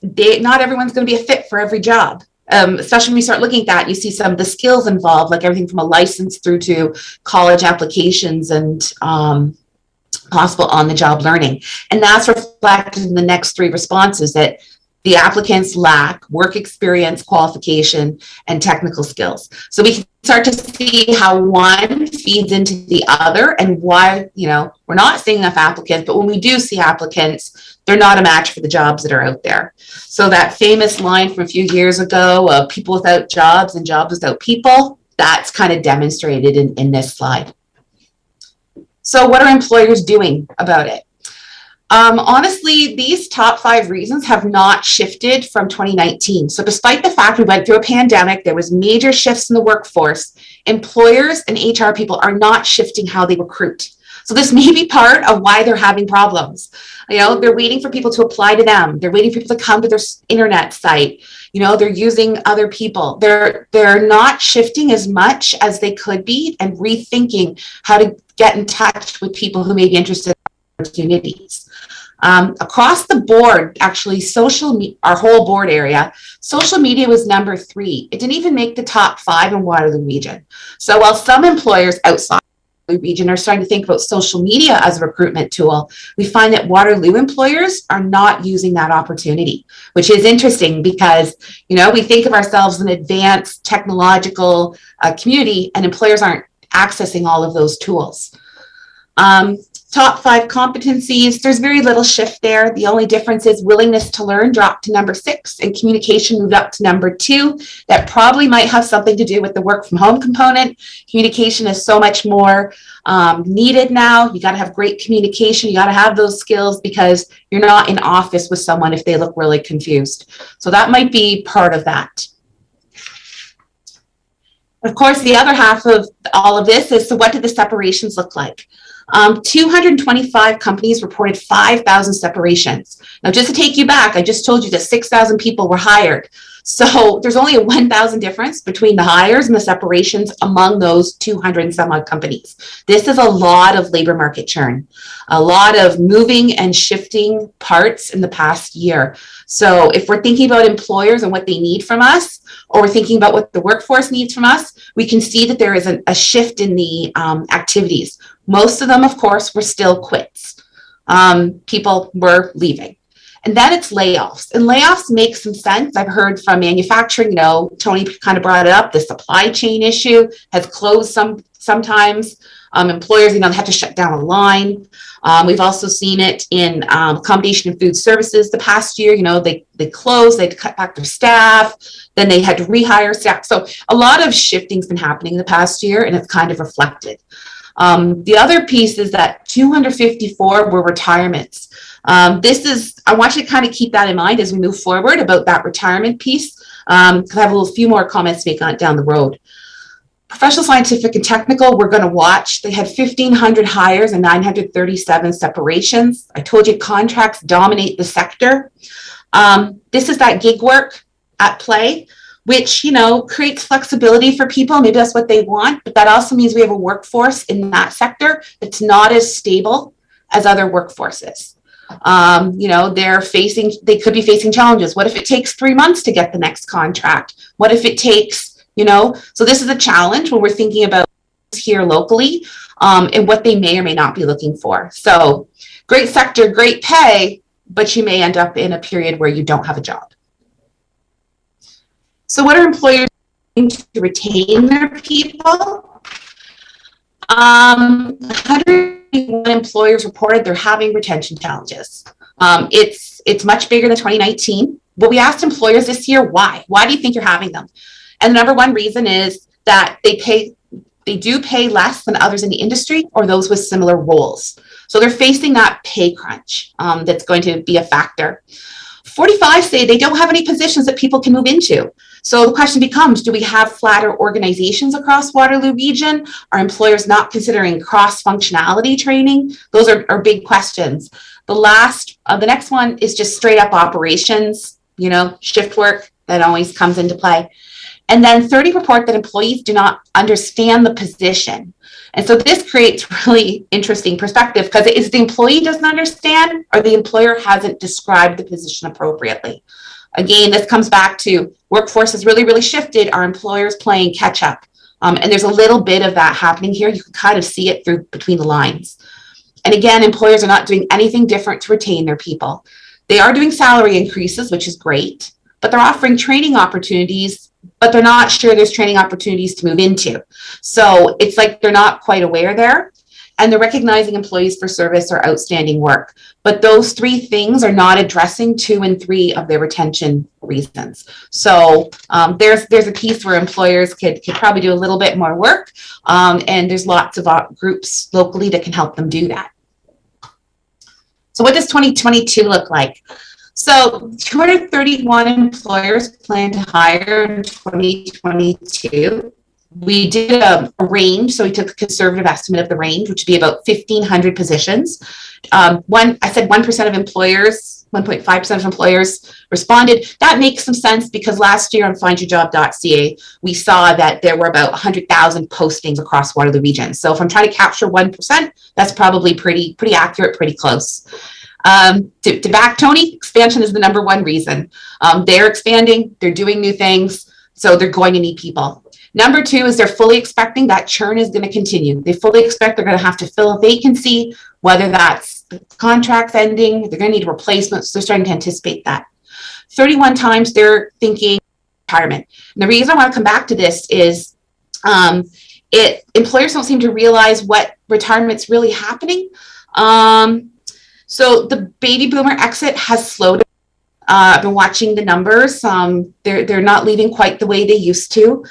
not everyone's going to be a fit for every job. Especially when you start looking at that, you see some of the skills involved, like everything from a license through to college applications and possible on-the-job learning. And that's reflected in the next three responses, that the applicants lack work experience, qualification, and technical skills. So we can start to see how one feeds into the other and why, we're not seeing enough applicants, but when we do see applicants, they're not a match for the jobs that are out there. So that famous line from a few years ago of people without jobs and jobs without people, that's kind of demonstrated in this slide. So what are employers doing about it? Honestly, these top 5 reasons have not shifted from 2019. So despite the fact we went through a pandemic, there was major shifts in the workforce, employers and HR people are not shifting how they recruit. So this may be part of why they're having problems. They're waiting for people to apply to them. They're waiting for people to come to their internet site. They're using other people. They're not shifting as much as they could be and rethinking how to get in touch with people who may be interested in opportunities. Across the board, actually, our whole board area, social media was number 3. It didn't even make the top 5 in Waterloo region. So while some employers outside the region are starting to think about social media as a recruitment tool, we find that Waterloo employers are not using that opportunity, which is interesting because, we think of ourselves as an advanced technological community, and employers aren't accessing all of those tools. Top 5 competencies, there's very little shift there. The only difference is willingness to learn dropped to number 6 and communication moved up to number 2. That probably might have something to do with the work from home component. Communication is so much more needed now. You got to have great communication. You got to have those skills because you're not in office with someone if they look really confused. So that might be part of that. Of course, the other half of all of this is, so what did the separations look like? 225 companies reported 5,000 separations. Now, just to take you back, I just told you that 6,000 people were hired. So there's only a 1,000 difference between the hires and the separations among those 200 and some odd companies. This is a lot of labor market churn, a lot of moving and shifting parts in the past year. So if we're thinking about employers and what they need from us, or we're thinking about what the workforce needs from us, we can see that there is a shift in the activities. Most of them, of course, were still quits. People were leaving. And then it's layoffs. And layoffs make some sense. I've heard from manufacturing, Tony kind of brought it up, the supply chain issue has closed sometimes. Employers, have to shut down a line. We've also seen it in accommodation and food services the past year. They closed, they had to cut back their staff, then they had to rehire staff. So a lot of shifting's been happening in the past year, and it's kind of reflected. The other piece is that 254 were retirements. I want you to kind of keep that in mind as we move forward about that retirement piece, because I have a few more comments to make on it down the road. Professional, scientific, and technical, we're going to watch. They had 1,500 hires and 937 separations. I told you contracts dominate the sector. This is that gig work at play, which, creates flexibility for people. Maybe that's what they want, but that also means we have a workforce in that sector that's not as stable as other workforces. They could be facing challenges. What if it takes 3 months to get the next contract? What if it takes, so this is a challenge when we're thinking about here locally and what they may or may not be looking for. So great sector, great pay, but you may end up in a period where you don't have a job. So what are employers doing to retain their people? 181 employers reported they're having retention challenges. It's much bigger than 2019. But we asked employers this year, why? Why do you think you're having them? And the number one reason is that they do pay less than others in the industry or those with similar roles. So they're facing that pay crunch that's going to be a factor. 45 say they don't have any positions that people can move into. So the question becomes, do we have flatter organizations across Waterloo region? Are employers not considering cross-functionality training? Those are big questions. The next one is just straight up operations, shift work that always comes into play. And then 30 report that employees do not understand the position. And so this creates really interesting perspective because it's the employee doesn't understand or the employer hasn't described the position appropriately. Again, this comes back to workforce has really, really shifted. Our employers playing catch up. And there's a little bit of that happening here. You can kind of see it through between the lines. And again, employers are not doing anything different to retain their people. They are doing salary increases, which is great, but they're offering training opportunities, but they're not sure there's training opportunities to move into. So it's like they're not quite aware there. and they're recognizing employees for service or outstanding work. But those 3 things are not addressing 2 and 3 of their retention reasons. So there's a piece where employers could probably do a little bit more work, and there's lots of groups locally that can help them do that. So what does 2022 look like? So 231 employers plan to hire in 2022. We did a range, so we took a conservative estimate of the range, which would be about 1,500 positions. I said 1% of employers, 1.5% of employers responded. That makes some sense because last year on findyourjob.ca, we saw that there were about 100,000 postings across Waterloo region. So if I'm trying to capture 1%, that's probably pretty accurate, pretty close. To back Tony, expansion is the number 1 reason. They're expanding, they're doing new things, so they're going to need people. Number 2 is they're fully expecting that churn is going to continue. They fully expect they're going to have to fill a vacancy, whether that's contracts ending, they're going to need replacements. So they're starting to anticipate that. 31 times they're thinking retirement. And the reason I want to come back to this is employers don't seem to realize what retirement's really happening. So the baby boomer exit has slowed. I've been watching the numbers. They're not leaving quite the way they used to.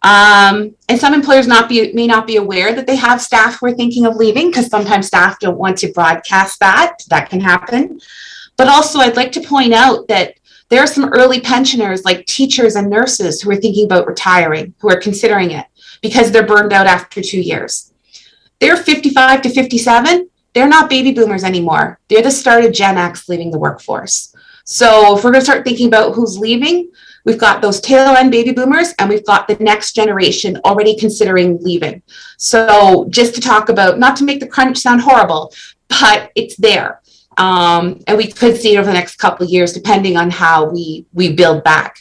And some employers may not be aware that they have staff who are thinking of leaving, because sometimes staff don't want to broadcast that. That can happen. But also, I'd like to point out that there are some early pensioners like teachers and nurses who are thinking about retiring, who are considering it because they're burned out after 2 years. They're 55 to 57. They're not baby boomers anymore. They're the start of Gen X leaving the workforce. So if we're going to start thinking about who's leaving, we've got those tail end baby boomers, and we've got the next generation already considering leaving. So just to talk about, not to make the crunch sound horrible, but it's there. And we could see it over the next couple of years, depending on how we build back.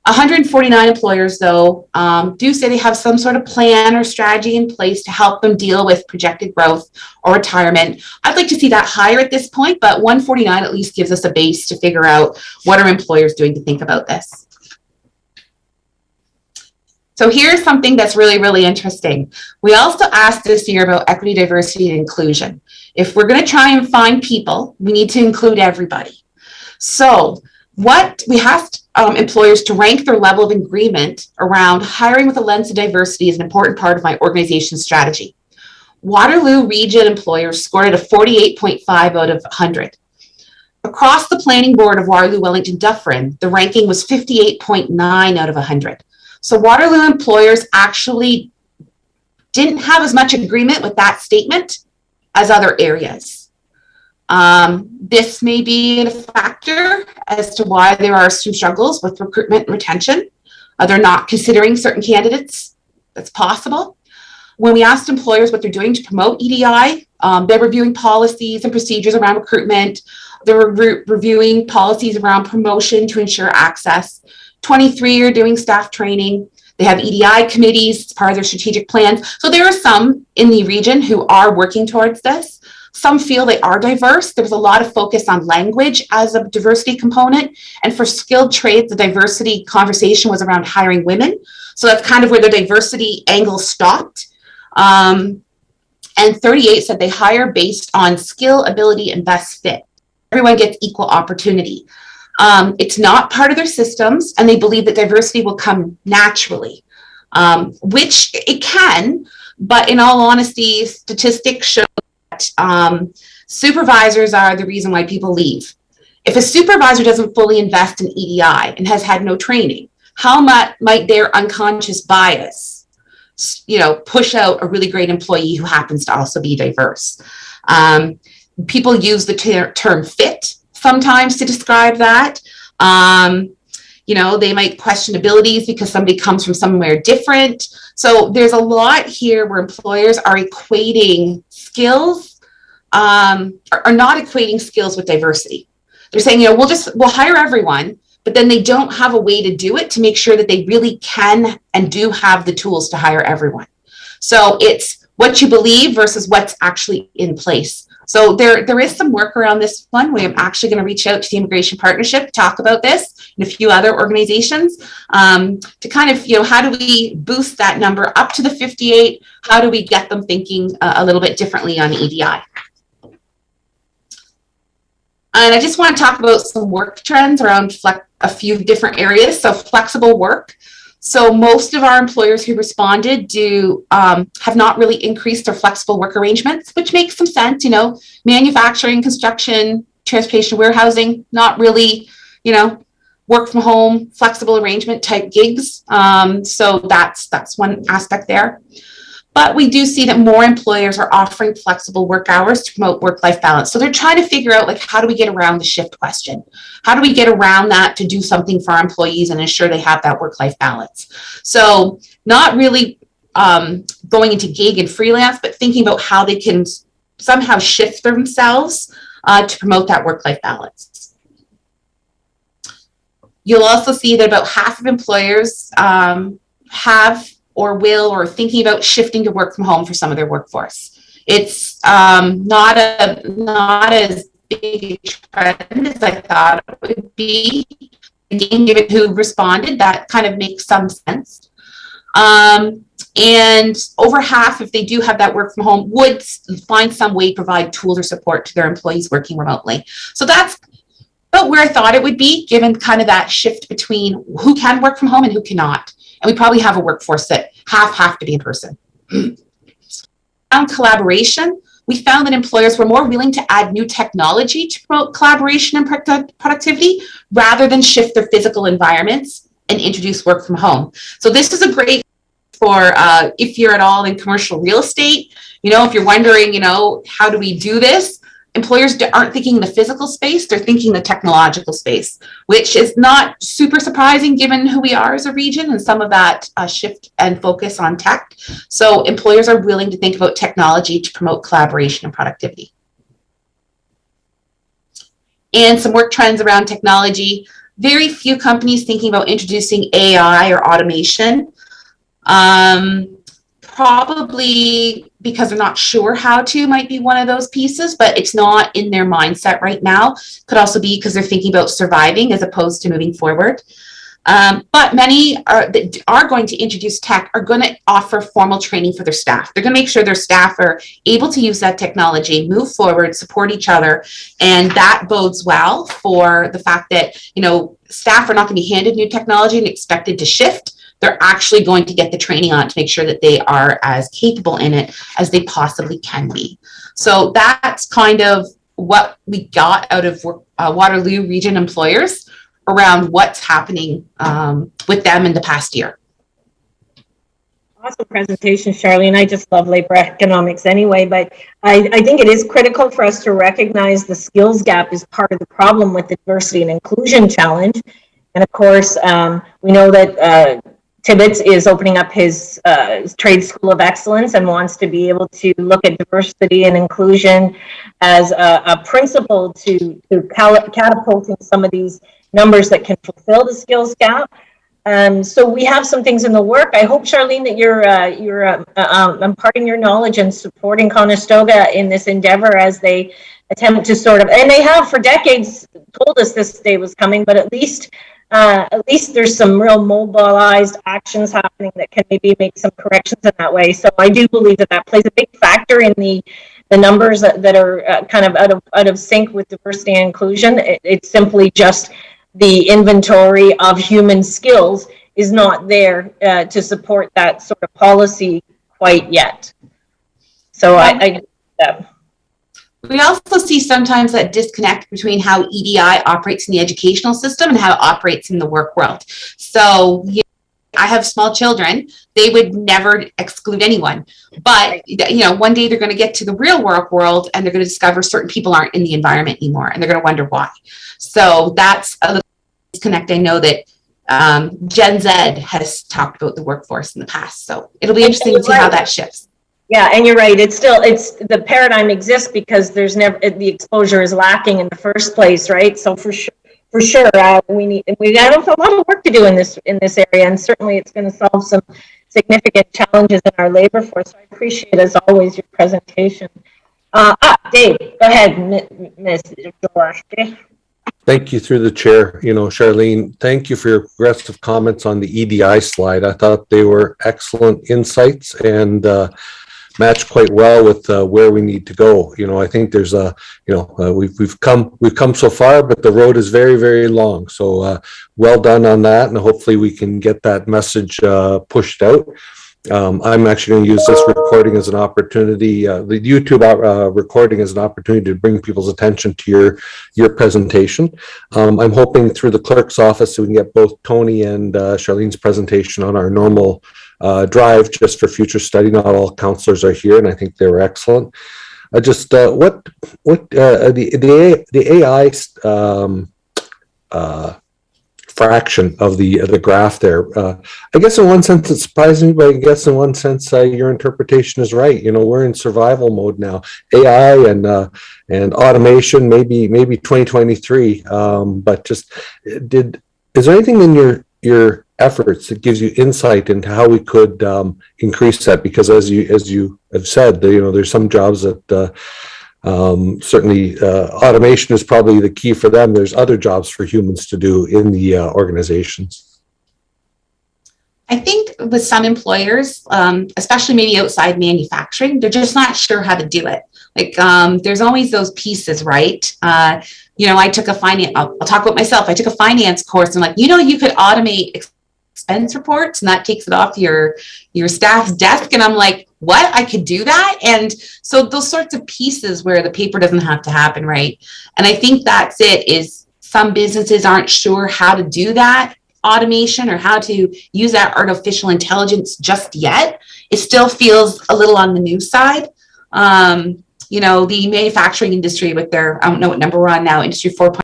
149 employers, though, do say they have some sort of plan or strategy in place to help them deal with projected growth or retirement. I'd like to see that higher at this point, but 149 at least gives us a base to figure out what are employers doing to think about this. So here's something that's really, really interesting. We also asked this year about equity, diversity, and inclusion. If we're going to try and find people, we need to include everybody. So what we asked employers to rank their level of agreement around hiring with a lens of diversity is an important part of my organization's strategy. Waterloo region employers scored at a 48.5 out of 100. Across the planning board of Waterloo, Wellington, Dufferin, the ranking was 58.9 out of 100. So Waterloo employers actually didn't have as much agreement with that statement as other areas. This may be a factor as to why there are some struggles with recruitment and retention. They're not considering certain candidates. That's possible. When we asked employers what they're doing to promote EDI, they're reviewing policies and procedures around recruitment. They're reviewing policies around promotion to ensure access. 23 are doing staff training. They have EDI committees as part of their strategic plans. So there are some in the region who are working towards this. Some feel they are diverse. There was a lot of focus on language as a diversity component. And for skilled trades, the diversity conversation was around hiring women. So that's kind of where the diversity angle stopped. And 38 said they hire based on skill, ability, and best fit. Everyone gets equal opportunity. It's not part of their systems, and they believe that diversity will come naturally, which it can, but in all honesty, statistics show that supervisors are the reason why people leave. If a supervisor doesn't fully invest in EDI and has had no training, how might their unconscious bias, push out a really great employee who happens to also be diverse? People use the term fit sometimes to describe that. They might question abilities because somebody comes from somewhere different. So there's a lot here where employers are equating skills, are not equating skills with diversity. They're saying, we'll hire everyone, but then they don't have a way to do it to make sure that they really can and do have the tools to hire everyone. So it's what you believe versus what's actually in place. So there is some work around this one. We're actually going to reach out to the Immigration Partnership, talk about this, and a few other organizations to kind of, how do we boost that number up to the 58? How do we get them thinking a little bit differently on EDI? And I just want to talk about some work trends around a few different areas. So flexible work. So most of our employers who responded have not really increased their flexible work arrangements, which makes some sense. Manufacturing, construction, transportation, warehousing, not really, work from home, flexible arrangement type gigs. So that's one aspect there. But we do see that more employers are offering flexible work hours to promote work-life balance. So they're trying to figure out, how do we get around the shift question? How do we get around that to do something for our employees and ensure they have that work-life balance? So not really going into gig and freelance, but thinking about how they can somehow shift themselves to promote that work-life balance. You'll also see that about half of employers have or will or thinking about shifting to work from home for some of their workforce. It's not as big a trend as I thought it would be. Again, given who responded, that kind of makes some sense. And over half, if they do have that work from home, would find some way to provide tools or support to their employees working remotely. So that's about where I thought it would be, given kind of that shift between who can work from home and who cannot. And we probably have a workforce that have to be in person. Around collaboration, we found that employers were more willing to add new technology to promote collaboration and productivity rather than shift their physical environments and introduce work from home. So this is a great for if you're at all in commercial real estate, if you're wondering, how do we do this? Employers aren't thinking the physical space, they're thinking the technological space, which is not super surprising given who we are as a region and some of that shift and focus on tech. So employers are willing to think about technology to promote collaboration and productivity. And some work trends around technology. Very few companies thinking about introducing AI or automation. Probably because they're not sure how to might be one of those pieces, but it's not in their mindset right now. Could also be because they're thinking about surviving as opposed to moving forward. But many that are going to introduce tech are going to offer formal training for their staff. They're going to make sure their staff are able to use that technology, move forward, support each other. And that bodes well for the fact that, staff are not going to be handed new technology and expected to shift. They're actually going to get the training on it to make sure that they are as capable in it as they possibly can be. So that's kind of what we got out of Waterloo region employers around what's happening with them in the past year. Awesome presentation, Charlene. I just love labor economics anyway, but I think it is critical for us to recognize the skills gap is part of the problem with the diversity and inclusion challenge. And of course, we know that Tibbetts is opening up his trade school of excellence and wants to be able to look at diversity and inclusion as a principle to catapulting some of these numbers that can fulfill the skills gap. So we have some things in the work. I hope, Charlene, that you're imparting your knowledge and supporting Conestoga in this endeavor as they attempt to and they have for decades told us this day was coming, but at least there's some real mobilized actions happening that can maybe make some corrections in that way. So I do believe that plays a big factor in the numbers that are kind of out of sync with diversity and inclusion. It's simply just the inventory of human skills is not there to support that sort of policy quite yet. So we also see sometimes that disconnect between how EDI operates in the educational system and how it operates in the work world. So I have small children, they would never exclude anyone. But one day they're going to get to the real world and they're going to discover certain people aren't in the environment anymore and they're going to wonder why. So that's a little disconnect. I know that Gen Z has talked about the workforce in the past. So it'll be interesting to see how that shifts. Yeah, and you're right. It's the paradigm exists because there's never the exposure is lacking in the first place, right? So for sure, we have a lot of work to do in this area, and certainly it's going to solve some significant challenges in our labor force. So I appreciate, as always, your presentation. Dave, go ahead, Ms. George. Thank you through the chair. Charlene, thank you for your progressive comments on the EDI slide. I thought they were excellent insights and match quite well with where we need to go. I think there's we've come so far, but the road is very, very long. So well done on that, and hopefully we can get that message pushed out. I'm actually going to use this recording as an opportunity, the YouTube recording as an opportunity to bring people's attention to your presentation. I'm hoping through the clerk's office so we can get both Tony and Charlene's presentation on our normal drive just for future study. Not all counselors are here, and I think they were excellent. Just what the AI fraction of the graph there. I guess in one sense it surprised me, but I guess in one sense your interpretation is right. We're in survival mode now. AI and automation, maybe 2023. But just is there anything in your efforts that gives you insight into how we could increase that? Because as you have said, there's some jobs that certainly automation is probably the key for them. There's other jobs for humans to do in the organizations. I think with some employers, especially maybe outside manufacturing, they're just not sure how to do it. Like there's always those pieces, right? I took a finance, I'll talk about myself. I took a finance course and you could automate expense reports and that takes it off your staff's desk. And I'm like, what? I could do that? And so those sorts of pieces where the paper doesn't have to happen, right? And I think that's it, is some businesses aren't sure how to do that automation or how to use that artificial intelligence just yet. It still feels a little on the new side. The manufacturing industry with their, I don't know what number we're on now, Industry 4.0,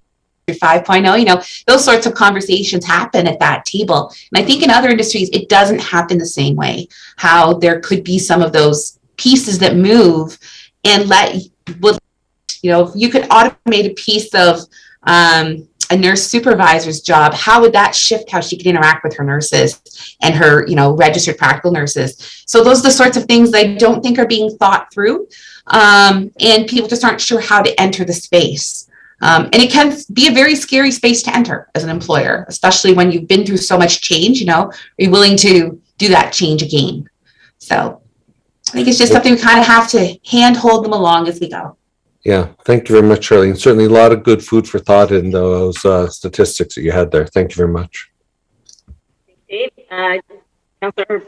5.0, those sorts of conversations happen at that table. And I think in other industries, it doesn't happen the same way, how there could be some of those pieces that move and if you could automate a piece of a nurse supervisor's job, how would that shift how she could interact with her nurses and her, registered practical nurses? So those are the sorts of things I don't think are being thought through. And people just aren't sure how to enter the space. And it can be a very scary space to enter as an employer, especially when you've been through so much change, are you willing to do that change again? So I think it's just something we kind of have to handhold them along as we go. Yeah, thank you very much, Charlene. Certainly a lot of good food for thought in those statistics that you had there. Thank you very much. Dave, Councillor.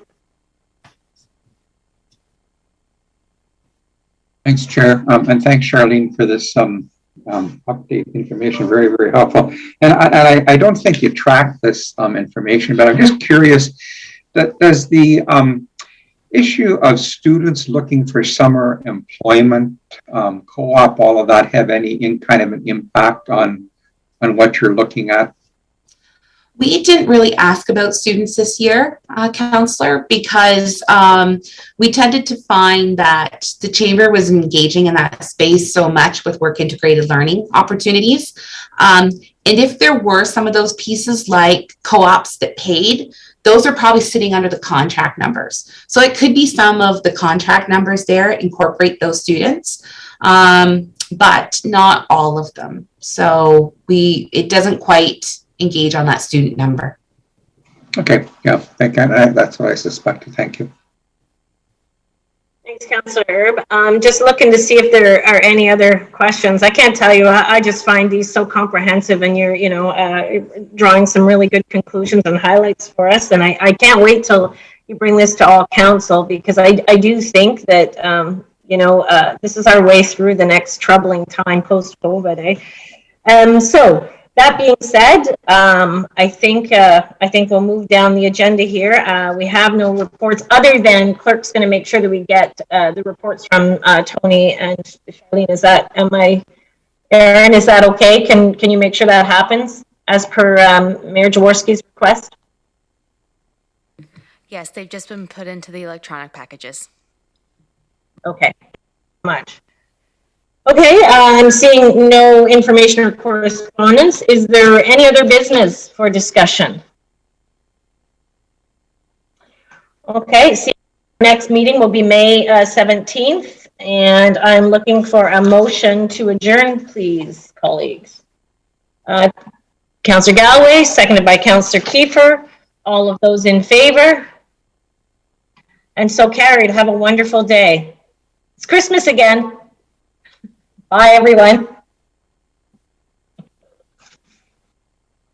Thanks, Chair, and thanks, Charlene, for this update information. Very, very helpful. And I don't think you track this information, but I'm just curious, does the issue of students looking for summer employment, co-op, all of that have any kind of an impact on what you're looking at? We didn't really ask about students this year, Councillor, because we tended to find that the Chamber was engaging in that space so much with work integrated learning opportunities. And if there were some of those pieces like co-ops that paid, those are probably sitting under the contract numbers. So it could be some of the contract numbers there incorporate those students, but not all of them. So it doesn't quite engage on that student number. Okay, yeah, that's what I suspected. Thank you. Thanks, Councillor Erb. Just looking to see if there are any other questions. I can't tell you, I just find these so comprehensive and you're, drawing some really good conclusions and highlights for us. And I can't wait till you bring this to all council, because I do think that, this is our way through the next troubling time post-COVID. So that being said, I think we'll move down the agenda here. We have no reports other than clerk's going to make sure that we get the reports from Tony and Charlene. Aaron, is that okay? Can you make sure that happens as per Mayor Jaworski's request? Yes, they've just been put into the electronic packages. Okay, much. Okay, I'm seeing no information or correspondence. Is there any other business for discussion? Okay, see, next meeting will be May 17th, and I'm looking for a motion to adjourn, please, colleagues. Councillor Galloway, seconded by Councillor Kiefer. All of those in favor? And so carried. Have a wonderful day. It's Christmas again. Bye, everyone.